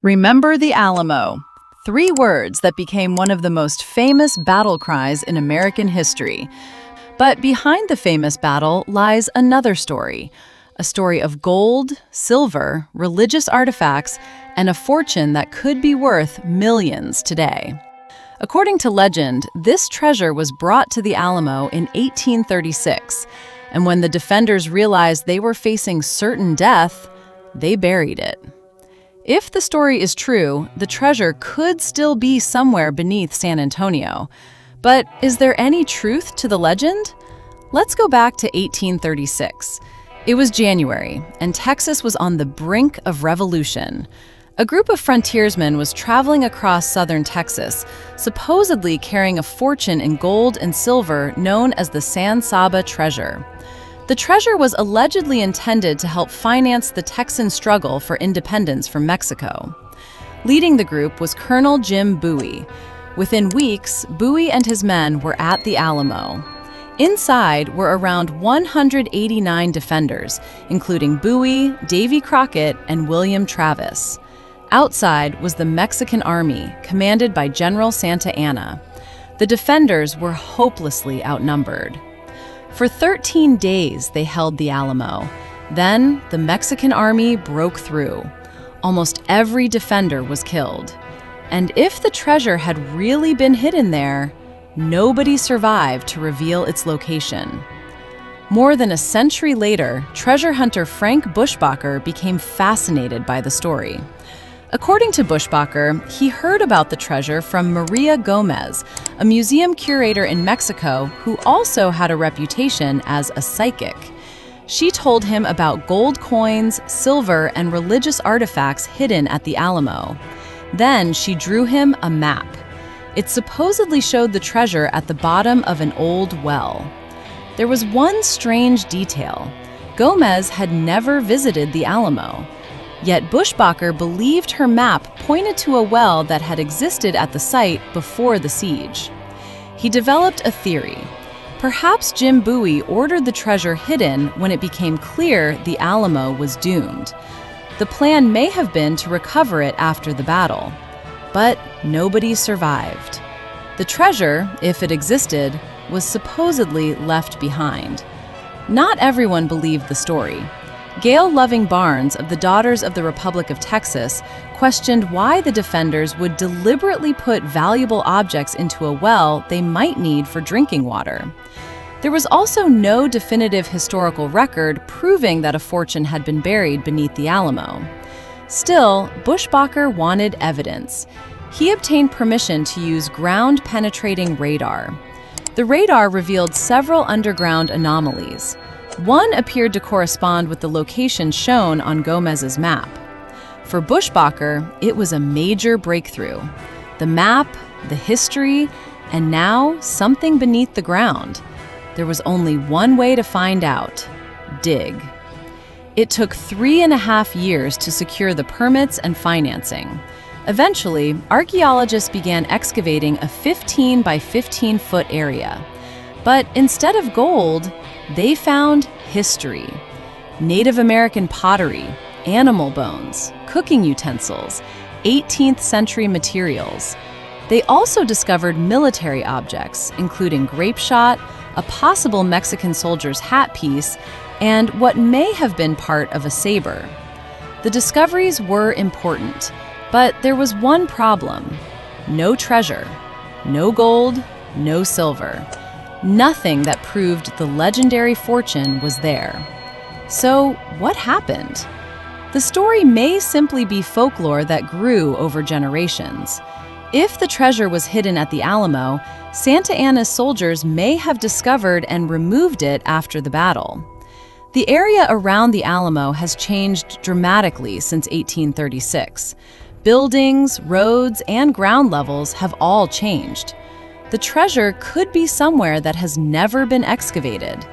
Remember the Alamo. 3 words that became one of the most famous battle cries in American history. But behind the famous battle lies another story. A story of gold, silver, religious artifacts, and a fortune that could be worth millions today. According to legend, this treasure was brought to the Alamo in 1836, and when the defenders realized they were facing certain death, they buried it. If the story is true, the treasure could still be somewhere beneath San Antonio. But is there any truth to the legend? Let's go back to 1836. It was January, and Texas was on the brink of revolution. A group of frontiersmen was traveling across southern Texas, supposedly carrying a fortune in gold and silver known as the San Saba treasure. The treasure was allegedly intended to help finance the Texan struggle for independence from Mexico. Leading the group was Colonel Jim Bowie. Within weeks, Bowie and his men were at the Alamo. Inside were around 189 defenders, including Bowie, Davy Crockett, and William Travis. Outside was the Mexican army, commanded by General Santa Anna. The defenders were hopelessly outnumbered. For 13 days, they held the Alamo. Then, the Mexican army broke through. Almost every defender was killed. And if the treasure had really been hidden there, nobody survived to reveal its location. More than a century later, treasure hunter Frank Buschbacher became fascinated by the story. According to Buschbacher, he heard about the treasure from Maria Gomez, a museum curator in Mexico who also had a reputation as a psychic. She told him about gold coins, silver, and religious artifacts hidden at the Alamo. Then she drew him a map. It supposedly showed the treasure at the bottom of an old well. There was one strange detail. Gomez had never visited the Alamo. Yet Buschbacher believed her map pointed to a well that had existed at the site before the siege. He developed a theory. Perhaps Jim Bowie ordered the treasure hidden when it became clear the Alamo was doomed. The plan may have been to recover it after the battle. But nobody survived. The treasure, if it existed, was supposedly left behind. Not everyone believed the story. Gail Loving Barnes of the Daughters of the Republic of Texas questioned why the defenders would deliberately put valuable objects into a well they might need for drinking water. There was also no definitive historical record proving that a fortune had been buried beneath the Alamo. Still, Buschbacher wanted evidence. He obtained permission to use ground-penetrating radar. The radar revealed several underground anomalies. One appeared to correspond with the location shown on Gomez's map. For Buschbacher, it was a major breakthrough. The map, the history, and now something beneath the ground. There was only one way to find out: dig. It took 3.5 years to secure the permits and financing. Eventually, archaeologists began excavating a 15 by 15-foot area. But instead of gold, they found history. Native American pottery, animal bones, cooking utensils, 18th century materials. They also discovered military objects, including grape shot, a possible Mexican soldier's hat piece, and what may have been part of a saber. The discoveries were important, but there was one problem: no treasure, no gold, no silver. Nothing that proved the legendary fortune was there. So, what happened? The story may simply be folklore that grew over generations. If the treasure was hidden at the Alamo, Santa Anna's soldiers may have discovered and removed it after the battle. The area around the Alamo has changed dramatically since 1836. Buildings, roads, and ground levels have all changed. The treasure could be somewhere that has never been excavated.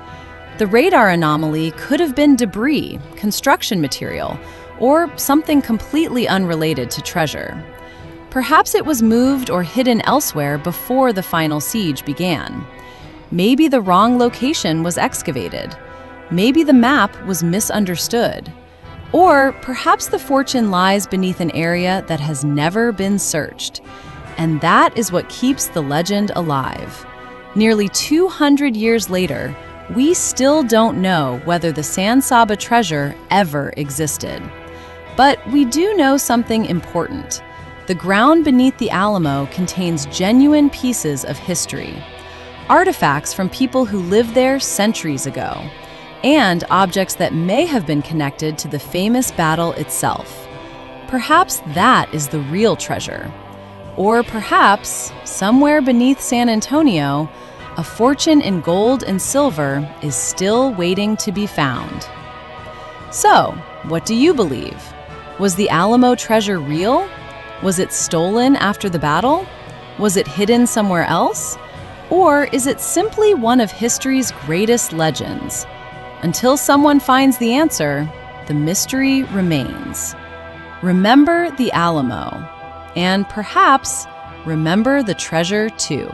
The radar anomaly could have been debris, construction material, or something completely unrelated to treasure. Perhaps it was moved or hidden elsewhere before the final siege began. Maybe the wrong location was excavated. Maybe the map was misunderstood. Or perhaps the fortune lies beneath an area that has never been searched. And that is what keeps the legend alive. Nearly 200 years later, we still don't know whether the San Saba treasure ever existed. But we do know something important. The ground beneath the Alamo contains genuine pieces of history, artifacts from people who lived there centuries ago, and objects that may have been connected to the famous battle itself. Perhaps that is the real treasure. Or perhaps, somewhere beneath San Antonio, a fortune in gold and silver is still waiting to be found. So, what do you believe? Was the Alamo treasure real? Was it stolen after the battle? Was it hidden somewhere else? Or is it simply one of history's greatest legends? Until someone finds the answer, the mystery remains. Remember the Alamo, and perhaps remember the treasure too.